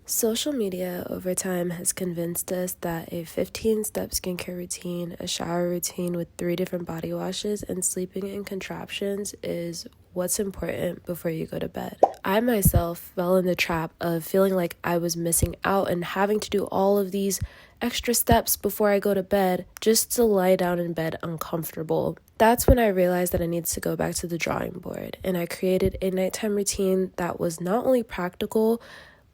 Social media over time has convinced us that a 15-step skincare routine, a shower routine with 3 different body washes, and sleeping in contraptions is what's important before you go to bed. I myself fell in the trap of feeling like I was missing out and having to do all of these extra steps before I go to bed just to lie down in bed uncomfortable. That's when I realized that I needed to go back to the drawing board, and I created a nighttime routine that was not only practical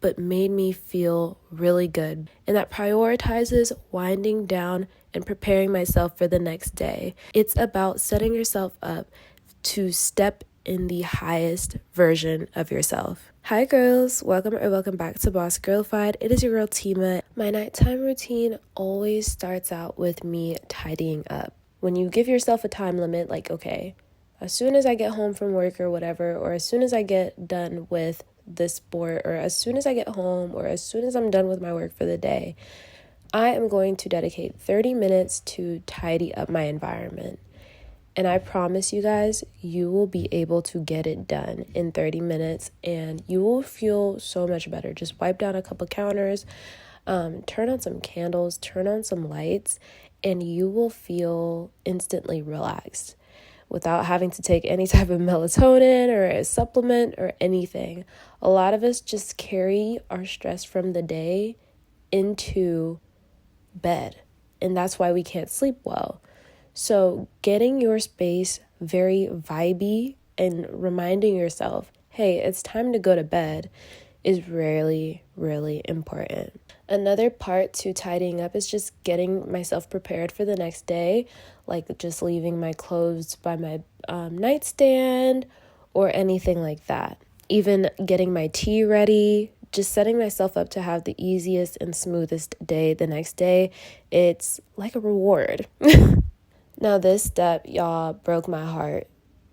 but made me feel really good, and that prioritizes winding down and preparing myself for the next day. It's about setting yourself up to step in the highest version of yourself. Hi girls, welcome back to Boss Girlified. It is your girl Tima. My nighttime routine always starts out with me tidying up. When you give yourself a time limit, like, okay, as soon as I get home from work or whatever, or as soon as I get done with this sport, or as soon as I get home, or as soon as I'm done with my work for the day, I am going to dedicate 30 minutes to tidy up my environment. And I promise you guys, you will be able to get it done in 30 minutes and you will feel so much better. Just wipe down a couple counters, turn on some candles, turn on some lights, and you will feel instantly relaxed without having to take any type of melatonin or a supplement or anything. A lot of us just carry our stress from the day into bed, and that's why we can't sleep well. So getting your space very vibey and reminding yourself, hey, it's time to go to bed, is really, really important. Another part to tidying up is just getting myself prepared for the next day, like just leaving my clothes by my nightstand or anything like that. Even getting my tea ready, just setting myself up to have the easiest and smoothest day the next day. It's like a reward. Now this step, y'all, broke my heart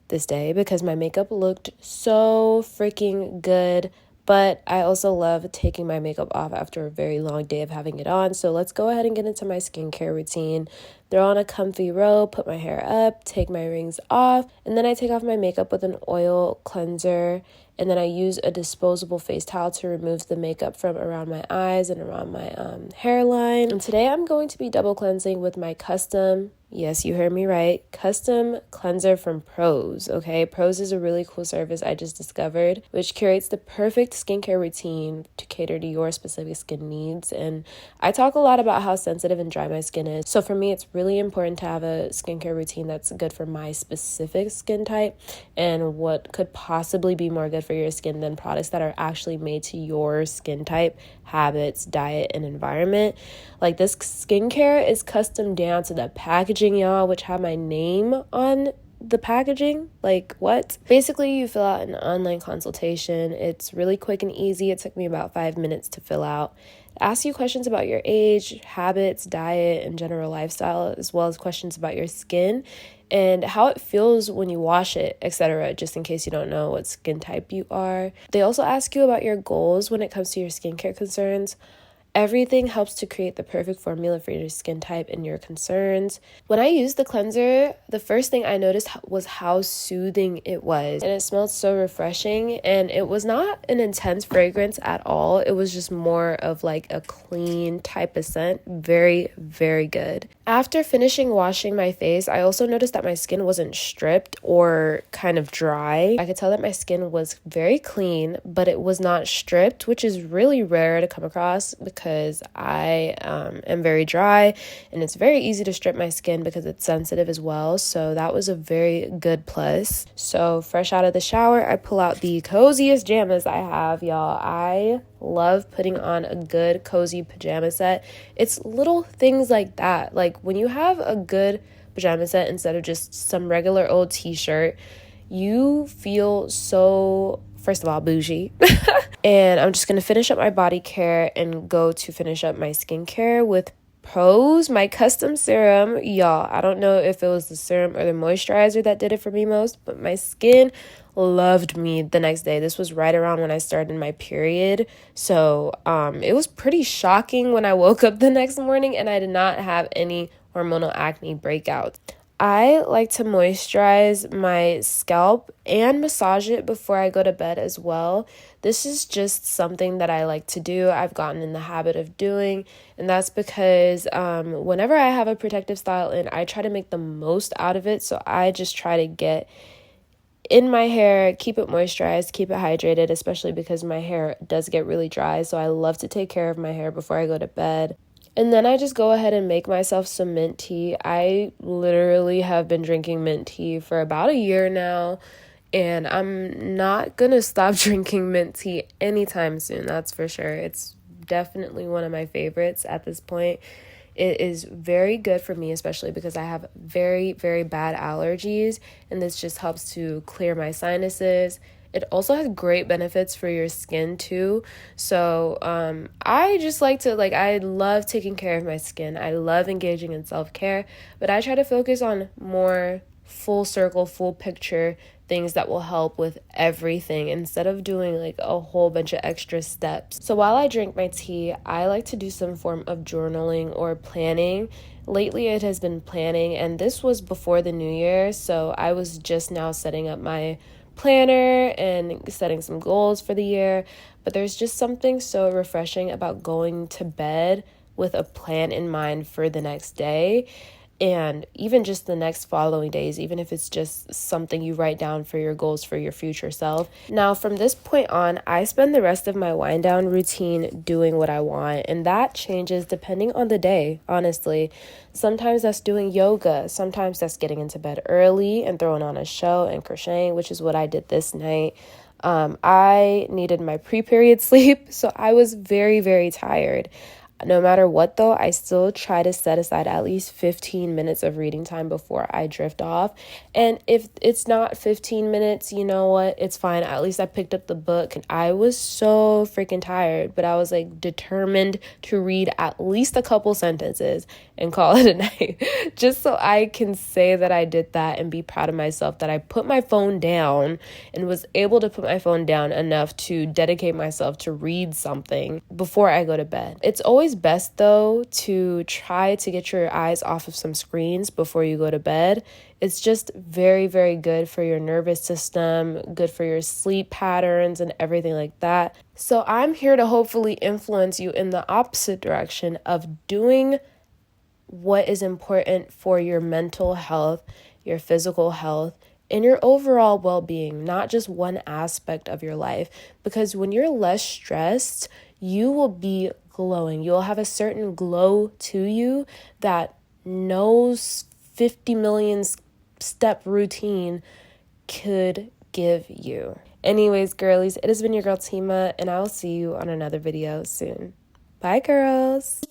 this day because my makeup looked so freaking good. But I also love taking my makeup off after a very long day of having it on. So let's go ahead and get into my skincare routine. Throw on a comfy robe, put my hair up, take my rings off, and then I take off my makeup with an oil cleanser. And then I use a disposable face towel to remove the makeup from around my eyes and around my hairline. And today I'm going to be double cleansing with my custom, yes, you heard me right, custom cleanser from Prose, okay? Prose is a really cool service I just discovered, which curates the perfect skincare routine to cater to your specific skin needs. And I talk a lot about how sensitive and dry my skin is. So for me, it's really important to have a skincare routine that's good for my specific skin type, and what could possibly be more good for your skin than products that are actually made to your skin type, habits, diet, and environment. Like, this skincare is custom down to the packaging, y'all, which have my name on the packaging. Like, what? Basically, you fill out an online consultation. It's really quick and easy. It took me about 5 minutes to fill out. Ask you questions about your age, habits, diet, and general lifestyle, as well as questions about your skin and how it feels when you wash it, etc., just in case you don't know what skin type you are. They also ask you about your goals when it comes to your skincare concerns. Everything helps to create the perfect formula for your skin type and your concerns. When I used the cleanser, the first thing I noticed was how soothing it was. And it smelled so refreshing. And it was not an intense fragrance at all. It was just more of like a clean type of scent. Very, very good. After finishing washing my face, I also noticed that my skin wasn't stripped or kind of dry. I could tell that my skin was very clean, but it was not stripped, which is really rare to come across because I am very dry, and it's very easy to strip my skin because it's sensitive as well. So that was a very good plus. So fresh out of the shower, I pull out the coziest pajamas I have, y'all. I love putting on a good cozy pajama set. It's little things like that. Like, when you have a good pajama set instead of just some regular old t-shirt, you feel so, first of all, bougie. And I'm just going to finish up my body care and go to finish up my skincare with Prose, my custom serum. Y'all, I don't know if it was the serum or the moisturizer that did it for me most, but my skin loved me the next day. This was right around when I started my period. So it was pretty shocking when I woke up the next morning and I did not have any hormonal acne breakouts. I like to moisturize my scalp and massage it before I go to bed as well. This is just something that I like to do. I've gotten in the habit of doing, and that's because whenever I have a protective style in, I try to make the most out of it. So I just try to get in my hair, keep it moisturized, keep it hydrated, especially because my hair does get really dry. So I love to take care of my hair before I go to bed. And then I just go ahead and make myself some mint tea. I literally have been drinking mint tea for about a year now, and I'm not gonna stop drinking mint tea anytime soon, that's for sure. It's definitely one of my favorites at this point. It is very good for me, especially because I have very, very bad allergies, and this just helps to clear my sinuses. It also has great benefits for your skin too. So I just I love taking care of my skin. I love engaging in self-care, but I try to focus on more full circle, full picture things that will help with everything instead of doing like a whole bunch of extra steps. So while I drink my tea, I like to do some form of journaling or planning. Lately it has been planning, and this was before the new year, so I was just now setting up my planner and setting some goals for the year. But there's just something so refreshing about going to bed with a plan in mind for the next day, and even just the next following days, even if it's just something you write down for your goals for your future self. Now, from this point on, I spend the rest of my wind down routine doing what I want, and that changes depending on the day, honestly. Sometimes that's doing yoga, sometimes that's getting into bed early and throwing on a show and crocheting, which is what I did this night. I needed my pre-period sleep, so I was very, very tired. No matter what, though, I still try to set aside at least 15 minutes of reading time before I drift off. And if it's not 15 minutes, you know what? It's fine. At least I picked up the book. And I was so freaking tired, but I was like determined to read at least a couple sentences and call it a night. Just so I can say that I did that and be proud of myself, that I put my phone down and was able to put my phone down enough to dedicate myself to read something before I go to bed. It's always best though to try to get your eyes off of some screens before you go to bed. It's just very, very good for your nervous system, good for your sleep patterns and everything like that. So I'm here to hopefully influence you in the opposite direction of doing what is important for your mental health, your physical health, and your overall well-being, not just one aspect of your life. Because when you're less stressed, you will be glowing. You'll have a certain glow to you that no 50 million step routine could give you. Anyways, girlies, it has been your girl Tima, and I will see you on another video soon. Bye, girls.